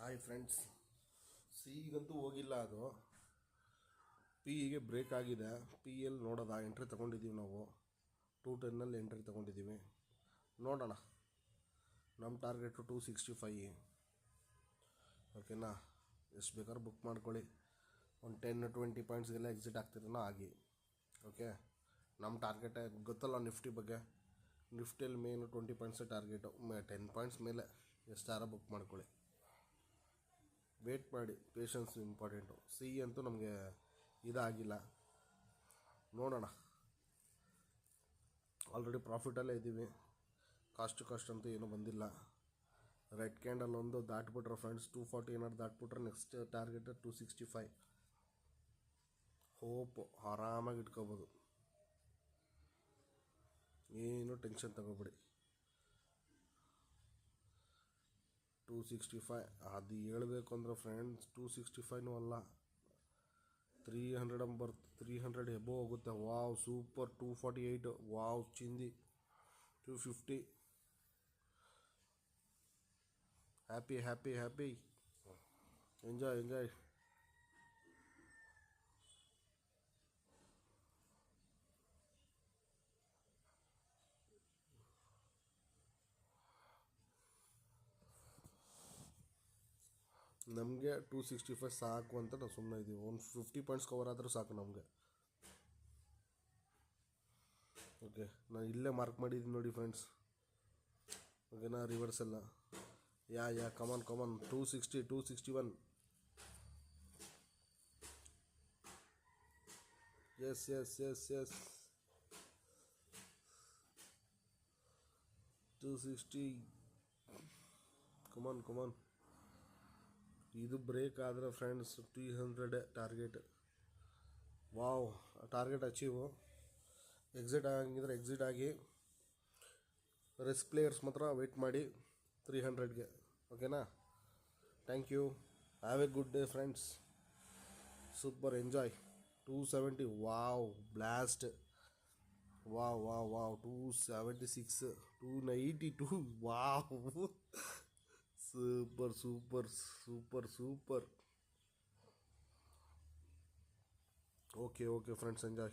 Hi friends, ಸಿಗಂತೂ ಹೋಗಿಲ್ಲ. ಅದು ಪಿಗೆ ಬ್ರೇಕ್ ಆಗಿದೆ. ಪಿ ಎಲ್ಲಿ ನೋಡೋದ ಎಂಟ್ರಿ ತೊಗೊಂಡಿದ್ದೀವಿ ನಾವು. 210 ಎಂಟ್ರಿ ತೊಗೊಂಡಿದ್ದೀವಿ. ನೋಡೋಣ. ನಮ್ಮ ಟಾರ್ಗೆಟು 265. ಓಕೆನಾ? ಎಷ್ಟು ಬೇಕಾದ್ರೂ ಬುಕ್ ಮಾಡ್ಕೊಳ್ಳಿ. ಒಂದು 10-20 ಪಾಯಿಂಟ್ಸ್ಗೆಲ್ಲ ಎಕ್ಸಿಟ್ ಆಗ್ತಿರೋನೋ ಆಗಿ. ಓಕೆ, ನಮ್ಮ ಟಾರ್ಗೆಟೇ ಗೊತ್ತಲ್ಲ ನಿಫ್ಟಿ ಬಗ್ಗೆ. ನಿಫ್ಟಿಯಲ್ಲಿ ಮೇನು 20 ಪಾಯಿಂಟ್ಸೇ ಟಾರ್ಗೆಟು. 10 ಪಾಯಿಂಟ್ಸ್ ಮೇಲೆ ಎಷ್ಟಾರ ಬುಕ್ ಮಾಡ್ಕೊಳ್ಳಿ. ವೇಟ್ ಮಾಡಿ, ಪೇಷನ್ಸ್ ಇಂಪಾರ್ಟೆಂಟು. ಸಿ ಅಂತೂ ನಮಗೆ ಇದಾಗಿಲ್ಲ. ನೋಡೋಣ. ಆಲ್ರೆಡಿ ಪ್ರಾಫಿಟಲ್ಲೇ ಇದ್ದೀವಿ. ಕಾಸ್ಟ್ ಅಂತೂ ಏನೂ ಬಂದಿಲ್ಲ. ರೆಡ್ ಕ್ಯಾಂಡಲ್ ಒಂದು ದಾಟ್ಬಿಟ್ರೆ ಫ್ರೆಂಡ್ಸ್, 240 ಏನಾದ್ರು ದಾಟ್ಬಿಟ್ರೆ ನೆಕ್ಸ್ಟ್ ಟಾರ್ಗೆಟ್ 265. ಹೋಪು ಆರಾಮಾಗಿ ಇಟ್ಕೋಬೋದು. ಏನು ಟೆನ್ಷನ್ ತಗೋಬೇಡಿ. 265 ಅದು ಹೇಳಬೇಕು ಅಂದರೆ ಫ್ರೆಂಡ್ಸ್, 265 ಅಲ್ಲ, 300 ಎಬೋ ಹೋಗುತ್ತೆ. Wow, super. 248, ವಾವ್, ಚಿಂದಿ. 250. ಹ್ಯಾಪಿ. ಎಂಜಾಯ್. ನಮಗೆ 265 ಸಾಕು ಅಂತ ನಾವು ಸುಮ್ಮನೆ ಇದ್ದೀವಿ. ಒಂದು 50 ಪಾಯಿಂಟ್ಸ್ ಕವರ್ ಆದರೂ ಸಾಕು ನಮಗೆ. ಓಕೆ, ನಾನು ಇಲ್ಲೇ ಮಾರ್ಕ್ ಮಾಡಿದ್ದೀನಿ ನೋಡಿ ಫ್ರೆಂಡ್ಸ್. ಓಕೆನಾ? ರಿವರ್ಸ್ ಎಲ್ಲ ಕಮಾನ್ 260, 261. ಎಸ್ 260. ಕಮಾನ್. ಇದು ಬ್ರೇಕ್ ಆದರೆ friends 300 target. Wow, target achieve. Exit ಆಗಿದ್ರೆ ಎಕ್ಸಿಟ್ ಆಗಿ. ರಿಸ್ಕ್ ಪ್ಲೇಯರ್ಸ್ ಮಾತ್ರ ವೆಯ್ಟ್ ಮಾಡಿ 300ಗೆ. ಓಕೆನಾ? Thank you. Have a good day friends. Super, enjoy. 270, wow, blast. Wow. 276, 292, ವಾವ್. ಸೂಪರ್. Okay friends, enjoy.